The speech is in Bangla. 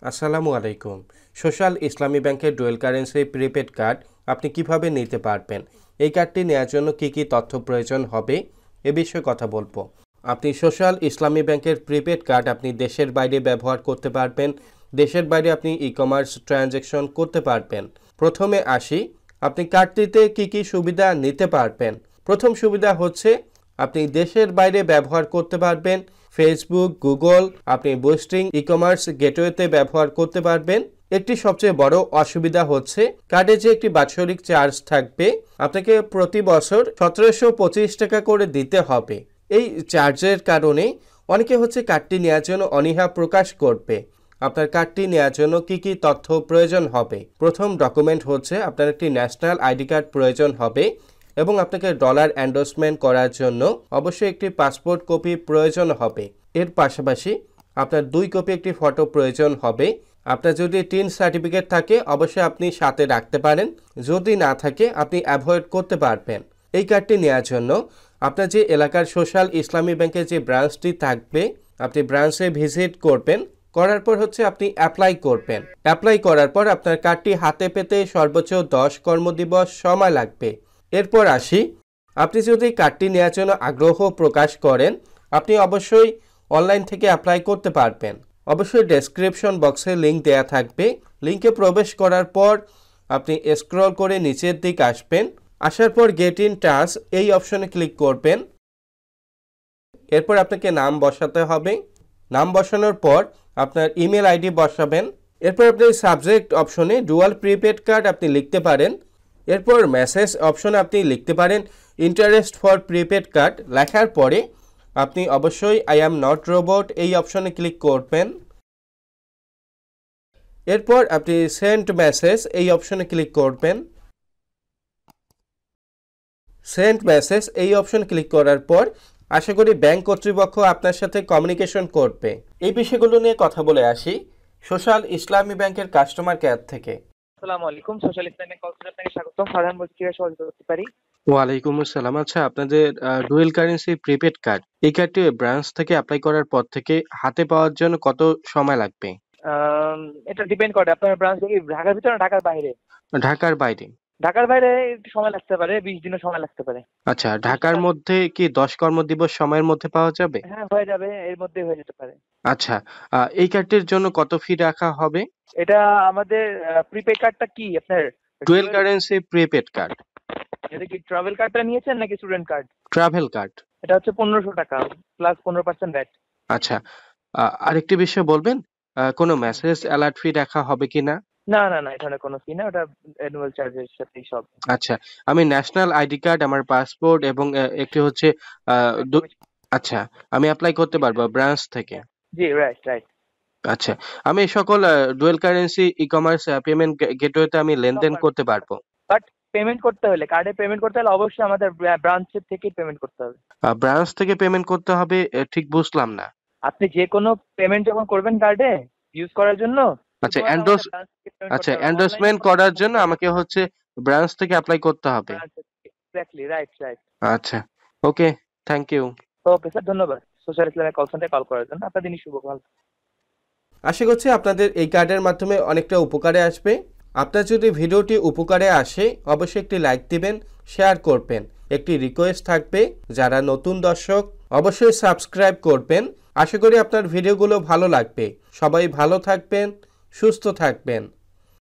আসসালামু আলাইকুম। সোশ্যাল ইসলামী ব্যাংকের ডুয়েল কারেন্সি প্রিপেড কার্ড আপনি কিভাবে নিতে পারবেন? এই কার্ডটি নেওয়ার জন্য কি কি তথ্য প্রয়োজন হবে এ বিষয়ে কথা বলবো। আপনি সোশ্যাল ইসলামী ব্যাংকের প্রিপেড কার্ড আপনি দেশের বাইরে ব্যবহার করতে পারবেন। দেশের বাইরে আপনি ই-কমার্স ট্রানজ্যাকশন করতে পারবেন। প্রথমে আসি, আপনি কার্ডটিতে কি কি সুবিধা নিতে পারবেন। প্রথম সুবিধা হচ্ছে আপনি দেশের বাইরে ব্যবহার করতে পারবেন ফেসবুক, গুগল, আপনি বুস্টিং ই-কমার্স গেটওয়েতে ব্যবহার করতে পারবেন। একটি সবচেয়ে বড় অসুবিধা হচ্ছে কার্ডে যে একটি বাৎসরিক চার্জ থাকবে, আপনাকে প্রতি বছর ১৭২৫ টাকা করে দিতে হবে। এই চার্জের কারণে অনেকে হচ্ছে কার্ডটি নেওয়ার জন্য অনীহা প্রকাশ করবে। আপনার কার্ডটি নেওয়ার জন্য কি কি তথ্য প্রয়োজন হবে? প্রথম ডকুমেন্ট হচ্ছে আপনার একটি ন্যাশনাল আইডি কার্ড প্রয়োজন হবে এবং আপনাকে ডলার এন্ডোর্সমেন্ট করার জন্য অবশ্যই একটি পাসপোর্ট কপি প্রয়োজন হবে। এর পাশাপাশি আপনার 2 কপি একটি ফটো প্রয়োজন হবে। আপনার যদি টিন সার্টিফিকেট থাকে অবশ্যই আপনি সাথে রাখতে পারেন, যদি না থাকে আপনি অ্যাভয়েড করতে পারবেন। এই কার্ডটি নেওয়ার জন্য আপনার যে এলাকার সোশ্যাল ইসলামী ব্যাংকের যে ব্রাঞ্চটি থাকবে আপনি ব্রাঞ্চে ভিজিট করবেন। করার পর হচ্ছে আপনি অ্যাপ্লাই করবেন। অ্যাপ্লাই করার পর আপনার কার্ডটি হাতে পেতে সর্বোচ্চ 10 কর্মদিবস সময় লাগবে। এরপর আসি, আপনি যদি কার্ডটি নেওয়ার জন্য আগ্রহ প্রকাশ করেন আপনি অবশ্যই অনলাইন থেকে অ্যাপ্লাই করতে পারবেন। অবশ্যই ডেসক্রিপশন বক্সে লিঙ্ক দেয়া থাকবে। লিঙ্কে প্রবেশ করার পর আপনি স্ক্রল করে নিচের দিক আসবেন। আসার পর গেট ইন টাচ এই অপশনে ক্লিক করবেন। এরপর আপনাকে নাম বসাতে হবে। নাম বসানোর পর আপনার ইমেল আইডি বসাবেন। এরপর আপনি সাবজেক্ট অপশনে ডুয়াল প্রিপেড কার্ড আপনি লিখতে পারেন। এরপর মেসেজ অপশনে আপনি লিখতে পারেন ইন্টারেস্ট ফর প্রিপেড কার্ড। লেখার পরে আপনি অবশ্যই আই অ্যাম নট রোবট এই অপশনে ক্লিক করবেন। এরপর আপনি সেন্ড মেসেজ এই অপশনে ক্লিক করবেন। সেন্ড মেসেজ এই অপশন ক্লিক করার পর আশা করি ব্যাংক কর্তৃপক্ষ আপনার সাথে কমিউনিকেশন করবে। এই বিষয়গুলো নিয়ে কথা বলে আসি সোশ্যাল ইসলামী ব্যাংকের কাস্টমার কেয়ার থেকে। আসসালামু আলাইকুম, সোশ্যাল ইসলামিক কল সেন্টার থেকে স্বাগতম। ফারহান বলছি, কিভাবে সহযোগিতা করতে পারি? ওয়ালাইকুম আসসালাম। আচ্ছা, আপনাদের ডুয়েল কারেন্সি প্রিপেড কার্ড, এই কার্ডটি ব্রাঞ্চ থেকে অ্যাপ্লাই করার পর থেকে হাতে পাওয়ার জন্য কত সময় লাগবে? এটা ডিপেন্ড করে আপনার ব্রাঞ্চ কি ঢাকার ভিতরে না ঢাকার বাইরে। ঢাকার বাইরে। ঢাকার বাইরে একটু সময় লাগতে পারে, 20 দিনও সময় লাগতে পারে। আচ্ছা, ঢাকার মধ্যে কি 10 কর্মদিবস সময়ের মধ্যে পাওয়া যাবে? হ্যাঁ, হয়ে যাবে, এর মধ্যে হয়ে যেতে পারে। আচ্ছা, এই কার্ডটির জন্য কত ফি রাখা হবে? এটা আমাদের প্রিপেড কার্ডটা কি আপনার? Dual currency prepaid card. এটা কি ট্রাভেল কার্ডটা নিয়েছেন নাকি স্টুডেন্ট কার্ড? Travel card. এটা হচ্ছে 1500 টাকা প্লাস 15% ভ্যাট। আচ্ছা, আরেকটি বিষয় বলবেন, কোনো মেসেজ অ্যালার্ট ফি রাখা হবে কিনা? না না না, এখানে কোনো ফি না, ওটা অ্যানুয়াল চার্জের সাথেই সব। আচ্ছা, আমি ন্যাশনাল আইডি কার্ড, আমার পাসপোর্ট এবং একটি হচ্ছে আচ্ছা, আমি অ্যাপ্লাই করতে পারবো ব্রাঞ্চ থেকে? জি, রাইট রাইট। আচ্ছা, আমি এই সকল ডুয়েল কারেন্সি ই-কমার্স পেমেন্ট গেটওয়েতে আমি লেনদেন করতে পারবো? বাট পেমেন্ট করতে হলে, কার্ডে পেমেন্ট করতে হলে অবশ্যই আমাদের ব্রাঞ্চের থেকেই পেমেন্ট করতে হবে। ব্রাঞ্চ থেকে পেমেন্ট করতে হবে? ঠিক বুঝলাম না। আপনি যে কোনো পেমেন্ট যখন করবেন কার্ডে ইউজ করার জন্য, আচ্ছা, শুধুমাত্র আমাদের ব্রাঞ্চ থেকে পেমেন্ট আচ্ছা, করতে হবে। এন্ডোর্সমেন্ট করার জন্য আমাকে হচ্ছে ব্রাঞ্চ থেকে অ্যাপ্লাই করতে হবে? Exactly, right right. আচ্ছা, ওকে, থ্যাংক ইউ। ওকে স্যার, ধন্যবাদ সোশ্যাল ইসলামিক কল সেন্টারে কল করার জন্য। আপনার দিনই শুভ। ভালো। আশা করছি আপনাদের এই কার্ডের মাধ্যমে অনেকটা উপকারে আসবে। আপনার যদি ভিডিওটি উপকারে আসে অবশ্যই একটি লাইক দিবেন, শেয়ার করবেন। একটি রিকোয়েস্ট থাকবে, যারা নতুন দর্শক অবশ্যই সাবস্ক্রাইব করবেন। আশা করি আপনার ভিডিওগুলো ভালো লাগবে। সবাই ভালো থাকবেন, সুস্থ থাকবেন।